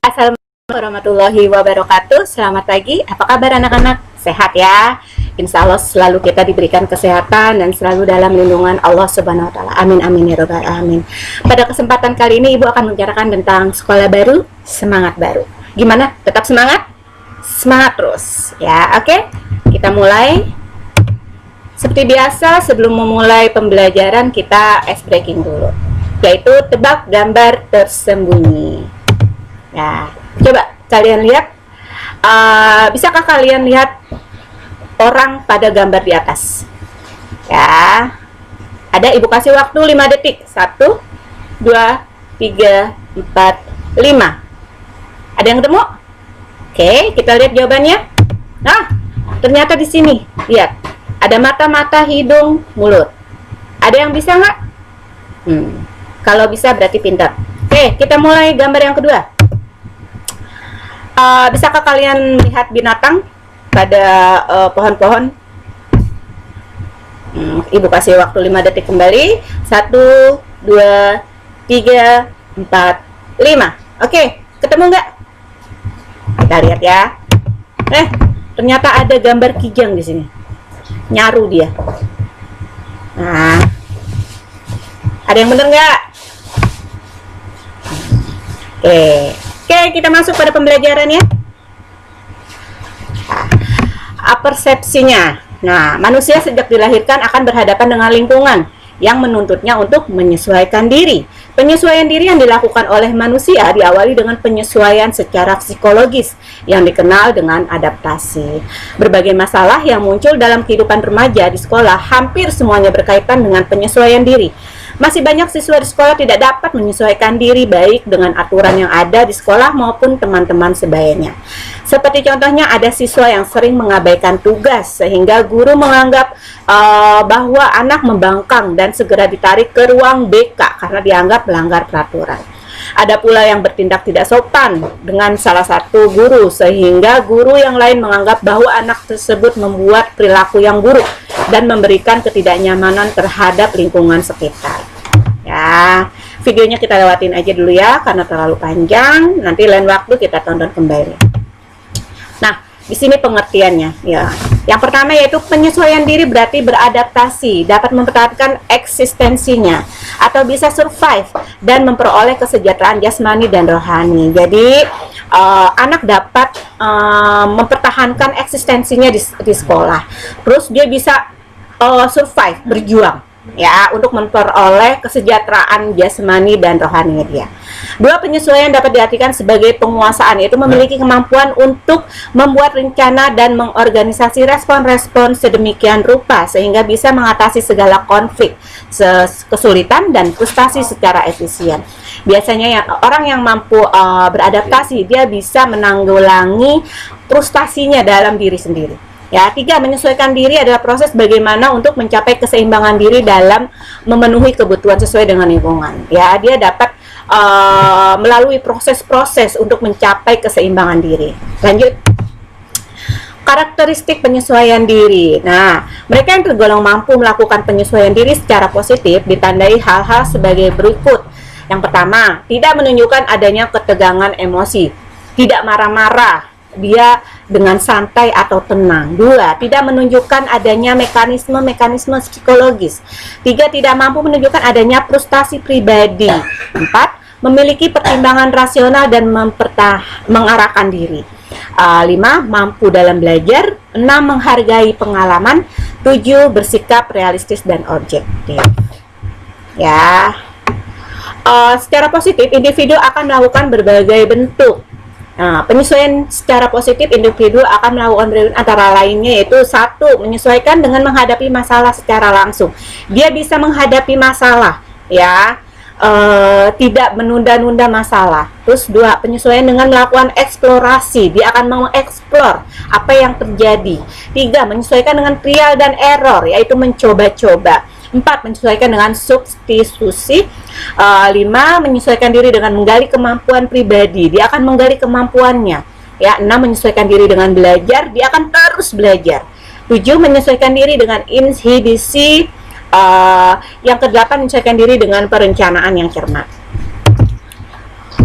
Assalamualaikum warahmatullahi wabarakatuh. Selamat pagi, apa kabar anak-anak? Sehat ya? Insya Allah selalu kita diberikan kesehatan dan selalu dalam lindungan Allah Subhanahu wa Ta'ala. Amin amin ya robbal alamin. Pada kesempatan kali ini Ibu akan membicarakan tentang sekolah baru, semangat baru. Gimana? Tetap semangat? Semangat terus ya. Oke, kita mulai. Seperti biasa, sebelum memulai pembelajaran kita ice breaking dulu, yaitu tebak gambar tersembunyi. Ya, coba kalian lihat, bisakah kalian lihat orang pada gambar di atas? Ya, ada, Ibu kasih waktu 5 detik. 1, 2, 3, 4, 5. Ada yang ketemu? Oke, kita lihat jawabannya. Nah, ternyata di sini, lihat, ada mata-mata, hidung, mulut. Ada yang bisa nggak? Kalau bisa berarti pintar. Oke, kita mulai gambar yang kedua. Bisakah kalian melihat binatang pada pohon-pohon? Ibu kasih waktu 5 detik kembali. 1, 2, 3, 4, 5. Oke, ketemu nggak? Kita lihat ya. Ternyata ada gambar kijang di sini. Nyaru dia. Nah, ada yang bener nggak? Oke, kita masuk pada pembelajaran ya. Persepsinya. Nah, manusia sejak dilahirkan akan berhadapan dengan lingkungan yang menuntutnya untuk menyesuaikan diri. Penyesuaian diri yang dilakukan oleh manusia diawali dengan penyesuaian secara psikologis yang dikenal dengan adaptasi. Berbagai masalah yang muncul dalam kehidupan remaja di sekolah hampir semuanya berkaitan dengan penyesuaian diri. Masih banyak siswa di sekolah tidak dapat menyesuaikan diri baik dengan aturan yang ada di sekolah maupun teman-teman sebayanya. Seperti contohnya ada siswa yang sering mengabaikan tugas sehingga guru menganggap bahwa anak membangkang dan segera ditarik ke ruang BK karena dianggap melanggar peraturan. Ada pula yang bertindak tidak sopan dengan salah satu guru sehingga guru yang lain menganggap bahwa anak tersebut membuat perilaku yang buruk dan memberikan ketidaknyamanan terhadap lingkungan sekitar. Ya, videonya kita lewatin aja dulu ya karena terlalu panjang. Nanti lain waktu kita tonton kembali. Nah, di sini pengertiannya ya. Yang pertama yaitu penyesuaian diri berarti beradaptasi, dapat mempertahankan eksistensinya atau bisa survive dan memperoleh kesejahteraan jasmani dan rohani. Jadi anak dapat mempertahankan eksistensinya di sekolah. Terus dia bisa survive, berjuang ya untuk memperoleh kesejahteraan jasmani dan rohani dia. Dua, penyesuaian dapat diartikan sebagai penguasaan, yaitu memiliki kemampuan untuk membuat rencana dan mengorganisasi respon-respon sedemikian rupa sehingga bisa mengatasi segala konflik, kesulitan dan frustasi secara efisien. Biasanya orang yang mampu beradaptasi, dia bisa menanggulangi frustasinya dalam diri sendiri. Ya, 3, menyesuaikan diri adalah proses bagaimana untuk mencapai keseimbangan diri dalam memenuhi kebutuhan sesuai dengan lingkungan. Ya, dia dapat melalui proses-proses untuk mencapai keseimbangan diri. Lanjut. Karakteristik penyesuaian diri. Nah, mereka yang tergolong mampu melakukan penyesuaian diri secara positif ditandai hal-hal sebagai berikut. Yang pertama, tidak menunjukkan adanya ketegangan emosi, tidak marah-marah, dia dengan santai atau tenang. 2, tidak menunjukkan adanya mekanisme psikologis. 3, tidak mampu menunjukkan adanya frustasi pribadi. 4, memiliki pertimbangan rasional dan mengarahkan diri. 5, mampu dalam belajar. 6, menghargai pengalaman. 7, bersikap realistis dan objektif. Ya, secara positif individu akan melakukan berbagai bentuk. Nah, penyesuaian secara positif individu akan melakukan berbagai antara lainnya yaitu 1, menyesuaikan dengan menghadapi masalah secara langsung. Dia bisa menghadapi masalah ya, tidak menunda-nunda masalah. Terus 2, penyesuaian dengan melakukan eksplorasi, dia akan mengeksplor apa yang terjadi. 3, menyesuaikan dengan trial dan error, yaitu mencoba-coba. 4, menyesuaikan dengan substitusi. 5, menyesuaikan diri dengan menggali kemampuan pribadi, dia akan menggali kemampuannya. Ya, 6, menyesuaikan diri dengan belajar, dia akan terus belajar. 7, menyesuaikan diri dengan inhibisi. Yang ke-8, menyesuaikan diri dengan perencanaan yang cermat.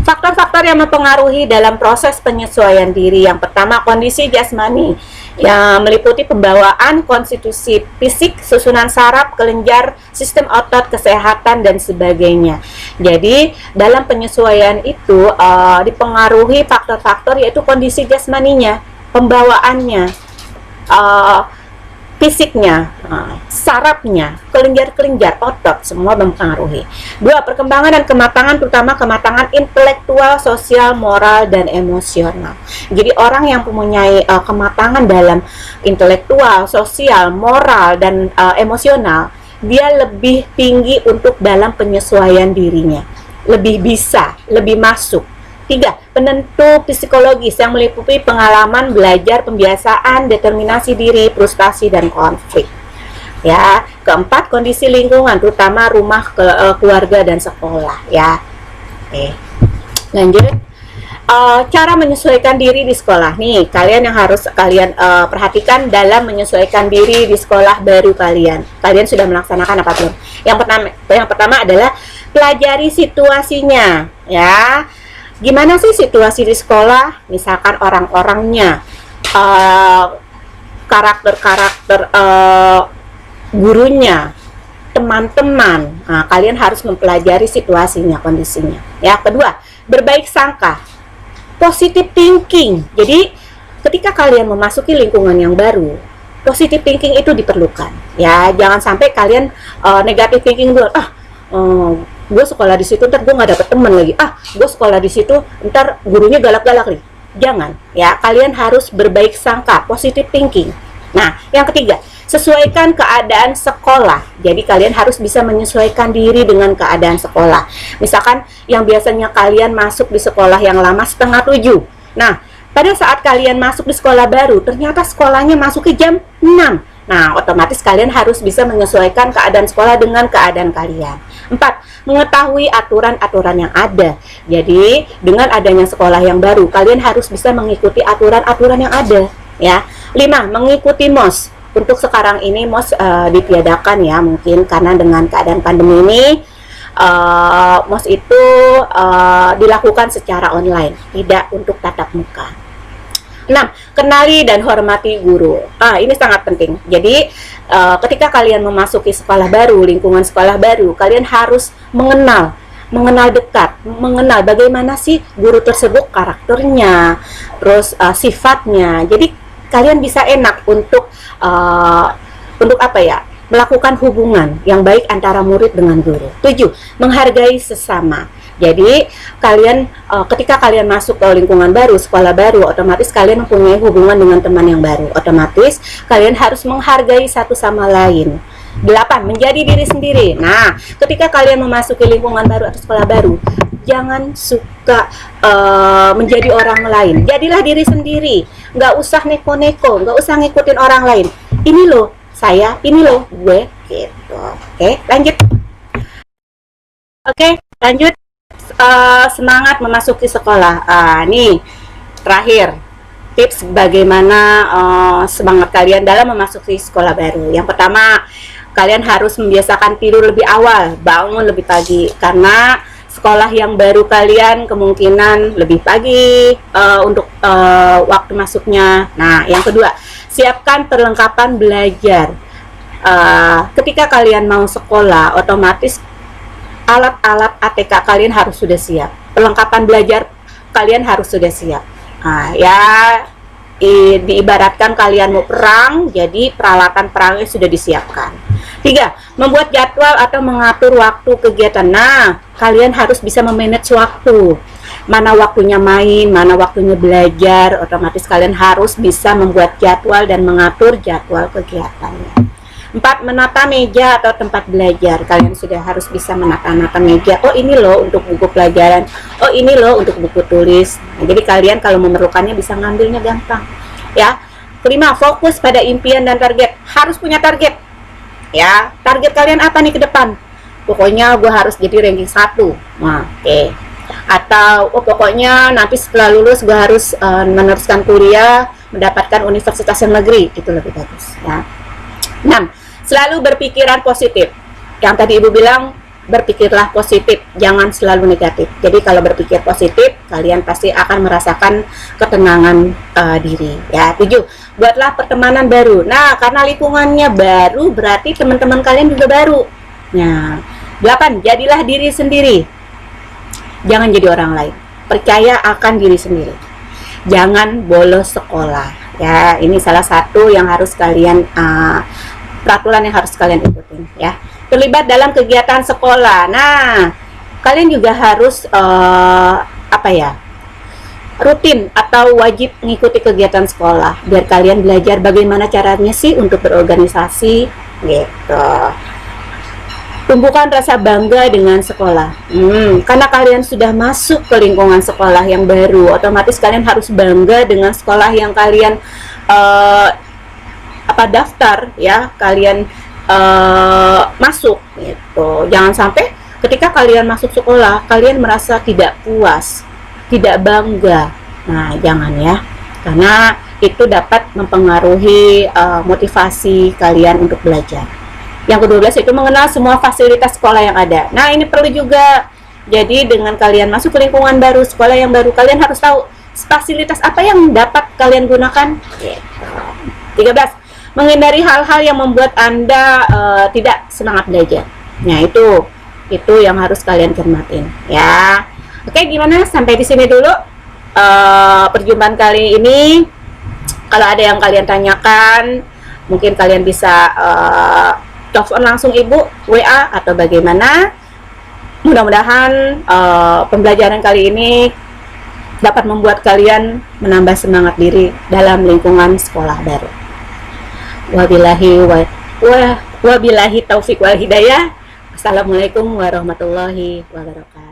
Faktor faktor yang mempengaruhi dalam proses penyesuaian diri. Yang pertama, kondisi jasmani, yang meliputi pembawaan, konstitusi fisik, susunan saraf, kelenjar, sistem otot, kesehatan, dan sebagainya. Jadi, dalam penyesuaian itu dipengaruhi faktor-faktor, yaitu kondisi jasmaninya, pembawaannya, fisiknya, sarafnya, kelenjar-kelenjar, otot, semua mempengaruhi. 2. Perkembangan dan kematangan, terutama kematangan intelektual, sosial, moral, dan emosional. Jadi orang yang mempunyai kematangan dalam intelektual, sosial, moral, dan emosional, dia lebih tinggi untuk dalam penyesuaian dirinya, lebih bisa, lebih masuk. 3. Penentu psikologis yang meliputi pengalaman, belajar, pembiasaan, determinasi diri, frustasi, dan konflik. Ya. 4. Kondisi lingkungan, terutama rumah, keluarga, dan sekolah. Ya. Oke. Lanjut. Cara menyesuaikan diri di sekolah. Nih, kalian yang harus kalian perhatikan dalam menyesuaikan diri di sekolah baru kalian. Kalian sudah melaksanakan apa belum? Yang pertama adalah pelajari situasinya. Ya. Gimana sih situasi di sekolah? Misalkan orang-orangnya, karakter-karakter gurunya, teman-teman. Nah, kalian harus mempelajari situasinya, kondisinya. Ya, kedua, berbaik sangka, positive thinking. Jadi, ketika kalian memasuki lingkungan yang baru, positive thinking itu diperlukan. Ya, jangan sampai kalian negative thinking dulu. Gue sekolah di situ ntar gue nggak dapet temen lagi, gue sekolah di situ ntar gurunya galak-galak nih. Jangan, ya, kalian harus berbaik sangka, positive thinking. Nah, yang ketiga, sesuaikan keadaan sekolah. Jadi kalian harus bisa menyesuaikan diri dengan keadaan sekolah. Misalkan yang biasanya kalian masuk di sekolah yang lama setengah 7. Nah, pada saat kalian masuk di sekolah baru, ternyata sekolahnya masuk ke jam 6. Nah, otomatis kalian harus bisa menyesuaikan keadaan sekolah dengan keadaan kalian. 4. Mengetahui aturan-aturan yang ada. Jadi, dengan adanya sekolah yang baru, kalian harus bisa mengikuti aturan-aturan yang ada. Ya. 5. Mengikuti MOS. Untuk sekarang ini MOS ditiadakan ya, mungkin karena dengan keadaan pandemi ini, MOS itu dilakukan secara online, tidak untuk tatap muka. 6. Kenali dan hormati guru. Ini sangat penting. Jadi, ketika kalian memasuki sekolah baru, lingkungan sekolah baru, kalian harus mengenal dekat, mengenal bagaimana sih guru tersebut, karakternya, terus sifatnya. Jadi, kalian bisa enak untuk apa ya? Melakukan hubungan yang baik antara murid dengan guru. 7. Menghargai sesama. Jadi, kalian ketika kalian masuk ke lingkungan baru, sekolah baru, otomatis kalian mempunyai hubungan dengan teman yang baru. Otomatis kalian harus menghargai satu sama lain. 8. Menjadi diri sendiri. Nah, ketika kalian memasuki lingkungan baru atau sekolah baru, jangan suka menjadi orang lain. Jadilah diri sendiri. Nggak usah neko-neko, nggak usah ngikutin orang lain. Ini loh saya, ini loh gue, gitu. Oke, lanjut. Oke, lanjut. Semangat memasuki sekolah. Nih terakhir tips bagaimana semangat kalian dalam memasuki sekolah baru. Yang pertama, kalian harus membiasakan tidur lebih awal, bangun lebih pagi, karena sekolah yang baru kalian kemungkinan lebih pagi untuk waktu masuknya. Nah, yang kedua, siapkan perlengkapan belajar. Ketika kalian mau sekolah, otomatis alat-alat ATK kalian harus sudah siap. Perlengkapan belajar kalian harus sudah siap. Diibaratkan kalian mau perang, jadi peralatan perangnya sudah disiapkan. 3. Membuat jadwal atau mengatur waktu kegiatan. Nah, kalian harus bisa memanage waktu. Mana waktunya main, mana waktunya belajar. Otomatis kalian harus bisa membuat jadwal dan mengatur jadwal kegiatannya. 4. Menata meja atau tempat belajar. Kalian sudah harus bisa menata-nata meja. Oh, ini loh untuk buku pelajaran. Oh, ini loh untuk buku tulis. Nah, jadi kalian kalau memerlukannya bisa ngambilnya gampang. Ya. 5. Fokus pada impian dan target. Harus punya target. Ya, target kalian apa nih ke depan? Pokoknya gue harus jadi ranking 1. Nah, oke. Atau pokoknya nanti setelah lulus gue harus meneruskan kuliah, mendapatkan universitas yang negeri. Itu lebih bagus, ya. 6. Selalu berpikiran positif. Yang tadi Ibu bilang, berpikirlah positif, jangan selalu negatif. Jadi kalau berpikir positif, kalian pasti akan merasakan ketenangan diri. Ya, 7. Buatlah pertemanan baru. Nah, karena lingkungannya baru, berarti teman-teman kalian juga baru. Nah, 8. Jadilah diri sendiri. Jangan jadi orang lain. Percaya akan diri sendiri. Jangan bolos sekolah. Ya, ini salah satu yang harus kalian peraturan yang harus kalian ikutin. Ya, terlibat dalam kegiatan sekolah. Nah, kalian juga harus rutin atau wajib mengikuti kegiatan sekolah biar kalian belajar bagaimana caranya sih untuk berorganisasi gitu. Tumbuhkan rasa bangga dengan sekolah. Karena kalian sudah masuk ke lingkungan sekolah yang baru, otomatis kalian harus bangga dengan sekolah yang kalian daftar, ya, kalian masuk gitu. Jangan sampai ketika kalian masuk sekolah kalian merasa tidak puas, tidak bangga. Nah, jangan ya, karena itu dapat mempengaruhi motivasi kalian untuk belajar. Yang ke-12 itu mengenal semua fasilitas sekolah yang ada. Nah, ini perlu juga. Jadi dengan kalian masuk ke lingkungan baru, sekolah yang baru, kalian harus tahu fasilitas apa yang dapat kalian gunakan. 13. Menghindari hal-hal yang membuat Anda tidak semangat belajar. Nah, itu yang harus kalian cermatin, ya. Oke, gimana? Sampai di sini dulu perjumpaan kali ini. Kalau ada yang kalian tanyakan, mungkin kalian bisa telepon langsung ibu, WA, atau bagaimana. Mudah-mudahan pembelajaran kali ini dapat membuat kalian menambah semangat diri dalam lingkungan sekolah baru. Wabillahi taufik wal hidayah. Assalamualaikum warahmatullahi wabarakatuh.